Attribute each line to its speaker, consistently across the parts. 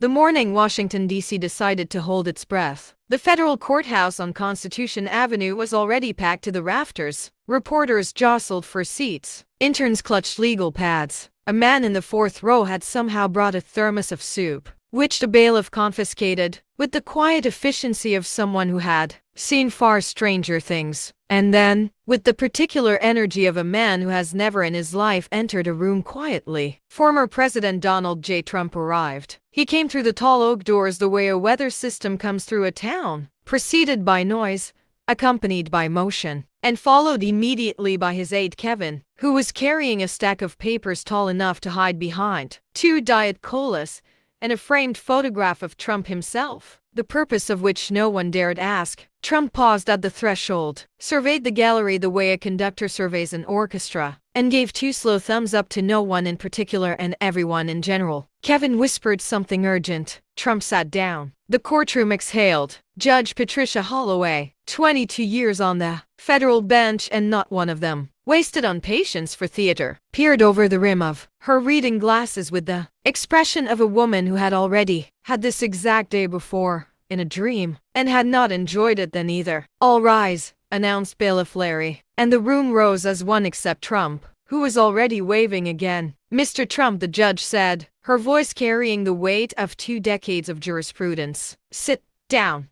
Speaker 1: The morning Washington, D.C. decided to hold its breath. The federal courthouse on Constitution Avenue was already packed to the rafters. Reporters jostled for seats. Interns clutched legal pads. A man in the fourth row had somehow brought a thermos of soup, which the bailiff confiscated, with the quiet efficiency of someone who had seen far stranger things. And then, with the particular energy of a man who has never in his life entered a room quietly, former President Donald J. Trump arrived. He came through the tall oak doors the way a weather system comes through a town, preceded by noise, accompanied by motion, and followed immediately by his aide Kevin, who was carrying a stack of papers tall enough to hide behind 2 Diet Colas and a framed photograph of Trump himself, the purpose of which no one dared ask. Trump paused at the threshold, surveyed the gallery the way a conductor surveys an orchestra, and gave 2 slow thumbs up to no one in particular and everyone in general. Kevin whispered something urgent. Trump sat down. The courtroom exhaled. Judge Patricia Holloway, 22 years on the federal bench and not one of them wasted on patience for theater, peered over the rim of her reading glasses with the expression of a woman who had already had this exact day before, in a dream, and had not enjoyed it then either. "All rise," announced Bailiff Larry, and the room rose as one except Trump, who was already waving again. "Mr. Trump," the judge said, her voice carrying the weight of 2 decades of jurisprudence. "Sit down."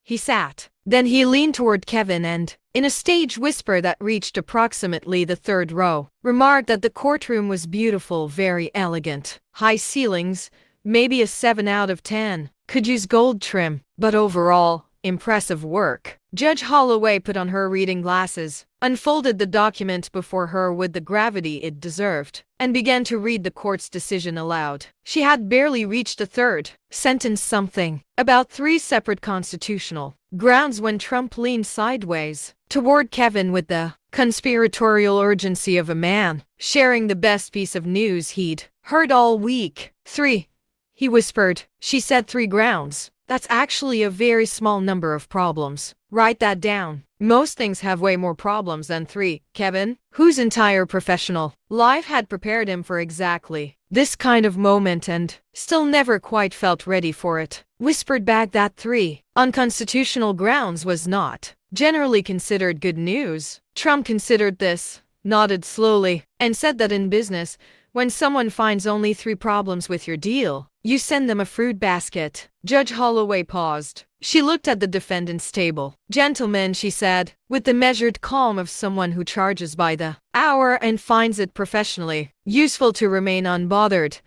Speaker 1: He sat. Then he leaned toward Kevin and, in a stage whisper that reached approximately the 3rd row, remarked that the courtroom was beautiful, very elegant. High ceilings, maybe a 7 out of 10. Could use gold trim, but overall, impressive work. Judge Holloway put on her reading glasses, unfolded the document before her with the gravity it deserved, and began to read the court's decision aloud. She had barely reached the 3rd sentence, something about 3 separate constitutional grounds, when Trump leaned sideways toward Kevin with the conspiratorial urgency of a man sharing the best piece of news he'd heard all week. "3, he whispered. She said 3 grounds. That's actually a very small number of problems. Write that down. Most things have way more problems than 3. Kevin, whose entire professional life had prepared him for exactly this kind of moment and still never quite felt ready for it, whispered back that 3 unconstitutional grounds was not generally considered good news. Trump considered this, nodded slowly, and said that in business, when someone finds only 3 problems with your deal, you send them a fruit basket. Judge Holloway paused. She looked at the defendant's table. "Gentlemen," she said, with the measured calm of someone who charges by the hour and finds it professionally useful to remain unbothered,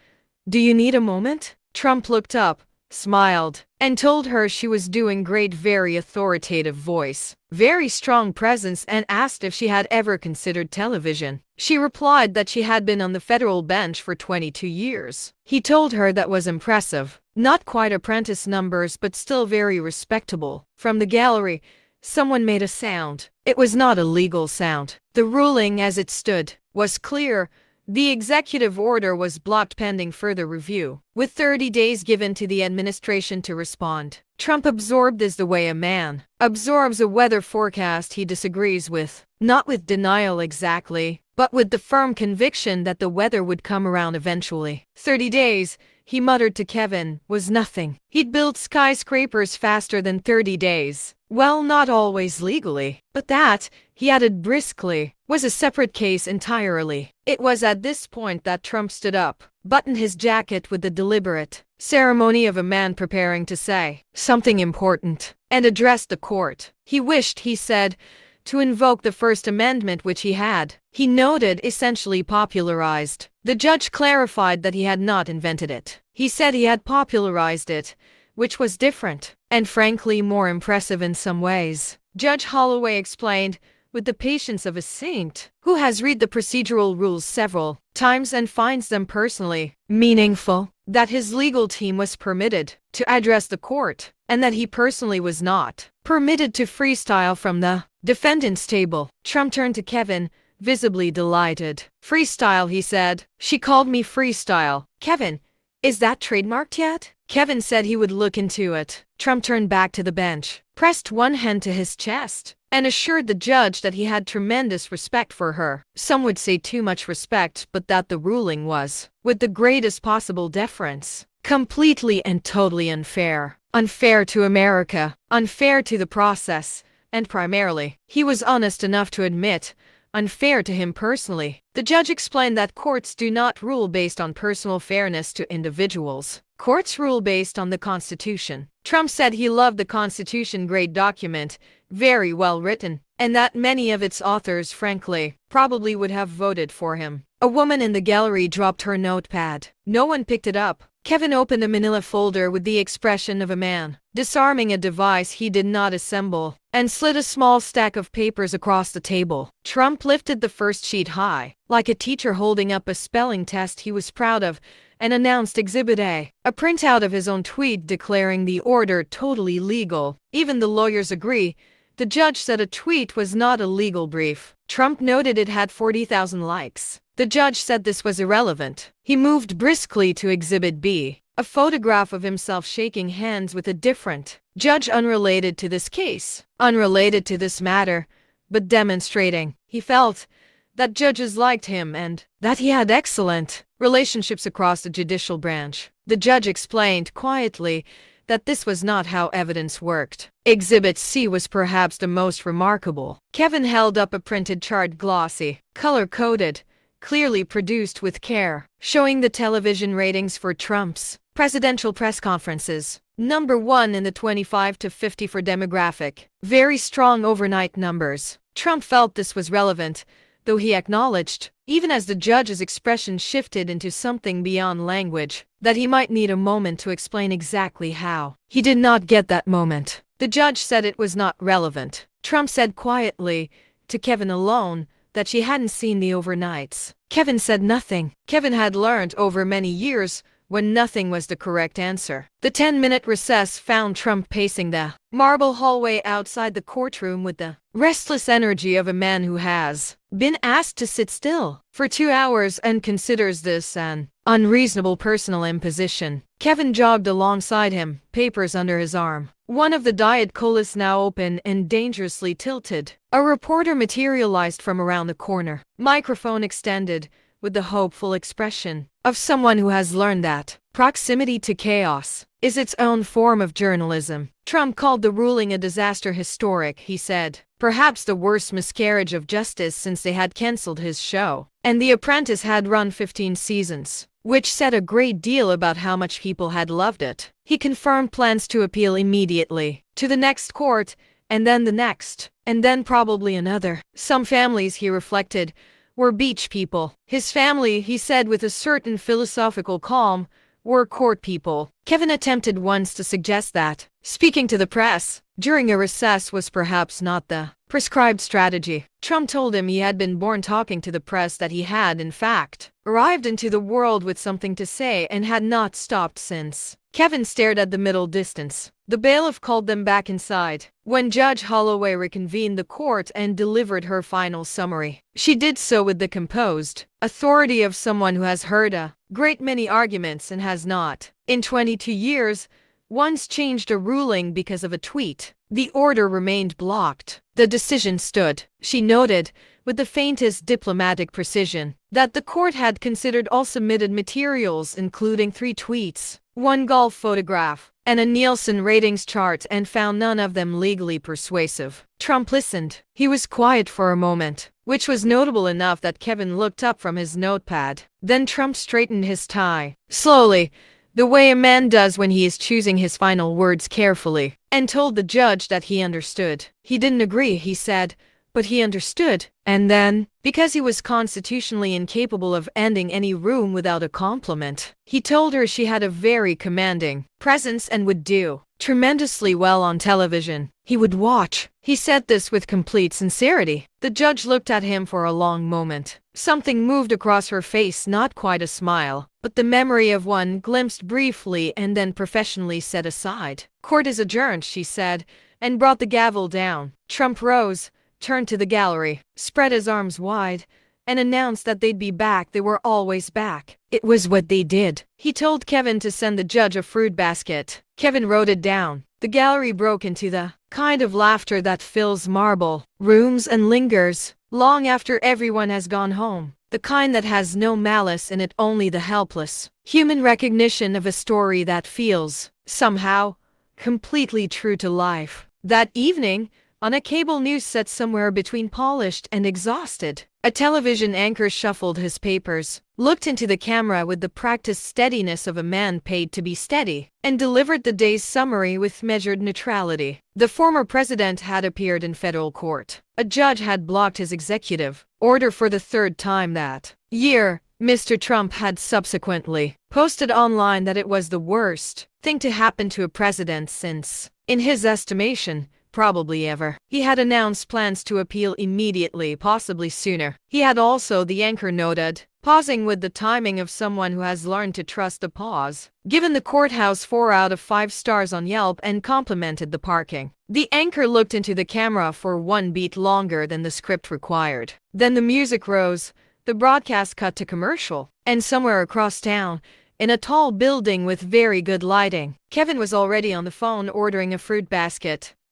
Speaker 1: "do you need a moment?" Trump looked up, smiled, and told her she was doing great. Very authoritative voice, very strong presence, and asked if she had ever considered television. She replied that she had been on the federal bench for 22 years. He told her that was impressive. Not quite apprentice numbers, but still very respectable. From the gallery, someone made a sound. It was not a legal sound. The ruling as it stood was clear. The executive order was blocked pending further review, with 30 days given to the administration to respond. Trump absorbed this the way a man absorbs a weather forecast he disagrees with, not with denial exactly, but with the firm conviction that the weather would come around eventually. 30 days, he muttered to Kevin, was nothing. He'd built skyscrapers faster than 30 days. Well, not always legally, but that, he added briskly, was a separate case entirely. It was at this point that Trump stood up, buttoned his jacket with the deliberate ceremony of a man preparing to say something important, and addressed the court. He wished, he said, to invoke the First Amendment, which he noted, essentially popularized. The judge clarified that he had not invented it. He said he had popularized it, which was different, and frankly more impressive in some ways. Judge Holloway explained, with the patience of a saint who has read the procedural rules several times and finds them personally meaningful, that his legal team was permitted to address the court, and that he personally was not permitted to freestyle from the defendant's table. Trump turned to Kevin, visibly delighted. "Freestyle," he said. "She called me freestyle. Kevin, is that trademarked yet?" Kevin said he would look into it. Trump turned back to the bench, pressed one hand to his chest, and assured the judge that he had tremendous respect for her. Some would say too much respect, but that the ruling was with the greatest possible deference. Completely and totally unfair. Unfair to America, unfair to the process, and primarily, he was honest enough to admit, unfair to him personally. The judge explained that courts do not rule based on personal fairness to individuals. Courts rule based on the Constitution. Trump said he loved the Constitution, great document, very well written, and that many of its authors, frankly, probably would have voted for him. A woman in the gallery dropped her notepad. No one picked it up. Kevin opened a manila folder with the expression of a man disarming a device he did not assemble, and slid a small stack of papers across the table. Trump lifted the first sheet high, like a teacher holding up a spelling test he was proud of, and announced Exhibit A, a printout of his own tweet declaring the order totally legal. Even the lawyers agree. The judge said a tweet was not a legal brief. Trump noted it had 40,000 likes. The judge said this was irrelevant. He moved briskly to Exhibit B, a photograph of himself shaking hands with a different judge unrelated to this case, unrelated to this matter, but demonstrating, he felt, that judges liked him and that he had excellent relationships across the judicial branch. The judge explained quietly that this was not how evidence worked. Exhibit C was perhaps the most remarkable. Kevin held up a printed chart, glossy, color-coded, clearly produced with care, showing the television ratings for Trump's presidential press conferences. Number 1 in the 25 to 54 demographic. Very strong overnight numbers. Trump felt this was relevant, though he acknowledged, even as the judge's expression shifted into something beyond language, that he might need a moment to explain exactly how. He did not get that moment. The judge said it was not relevant. Trump said quietly, to Kevin alone, that she hadn't seen the overnights. Kevin said nothing. Kevin had learned over many years when nothing was the correct answer. The 10-minute recess found Trump pacing the marble hallway outside the courtroom with the restless energy of a man who has been asked to sit still for 2 hours and considers this an unreasonable personal imposition. Kevin jogged alongside him, papers under his arm. One of the Diet Colas now open and dangerously tilted. A reporter materialized from around the corner, microphone extended, with the hopeful expression of someone who has learned that proximity to chaos is its own form of journalism. Trump called the ruling a disaster, historic, he said. Perhaps the worst miscarriage of justice since they had cancelled his show. And The Apprentice had run 15 seasons, which said a great deal about how much people had loved it. He confirmed plans to appeal immediately to the next court, and then the next, and then probably another. Some families, he reflected, were beach people. His family, he said with a certain philosophical calm, were court people. Kevin attempted once to suggest that speaking to the press during a recess was perhaps not the prescribed strategy. Trump told him he had been born talking to the press, that he had, in fact, arrived into the world with something to say and had not stopped since. Kevin stared at the middle distance. The bailiff called them back inside. When Judge Holloway reconvened the court and delivered her final summary, she did so with the composed authority of someone who has heard a great many arguments and has not, in 22 years, once changed a ruling because of a tweet. The order remained blocked. The decision stood. She noted, with the faintest diplomatic precision, that the court had considered all submitted materials, including 3 tweets, 1 golf photograph, and a Nielsen ratings chart, and found none of them legally persuasive. Trump listened. He was quiet for a moment, which was notable enough that Kevin looked up from his notepad. Then Trump straightened his tie, slowly, the way a man does when he is choosing his final words carefully, and told the judge that he understood. He didn't agree, he said, but he understood. And then, because he was constitutionally incapable of ending any room without a compliment, he told her she had a very commanding presence and would do tremendously well on television. He would watch. He said this with complete sincerity. The judge looked at him for a long moment. Something moved across her face, not quite a smile, but the memory of one glimpsed briefly and then professionally set aside. Court is adjourned, she said, and brought the gavel down. Trump rose, turned to the gallery, spread his arms wide, and announced that they'd be back. They were always back. It was what they did. He told Kevin to send the judge a fruit basket. Kevin wrote it down. The gallery broke into the kind of laughter that fills marble rooms and lingers long after everyone has gone home. The kind that has no malice in it, only the helpless human recognition of a story that feels, somehow, completely true to life. That evening, on a cable news set somewhere between polished and exhausted, a television anchor shuffled his papers, looked into the camera with the practiced steadiness of a man paid to be steady, and delivered the day's summary with measured neutrality. The former president had appeared in federal court. A judge had blocked his executive order for the third time that year. Mr. Trump had subsequently posted online that it was the worst thing to happen to a president since, in his estimation, probably ever. He had announced plans to appeal immediately, possibly sooner. He had also, the anchor noted, pausing with the timing of someone who has learned to trust a pause, given the courthouse 4 out of 5 stars on Yelp and complimented the parking. The anchor looked into the camera for 1 beat longer than the script required. Then the music rose, the broadcast cut to commercial, and somewhere across town, in a tall building with very good lighting, Kevin was already on the phone ordering a fruit basket.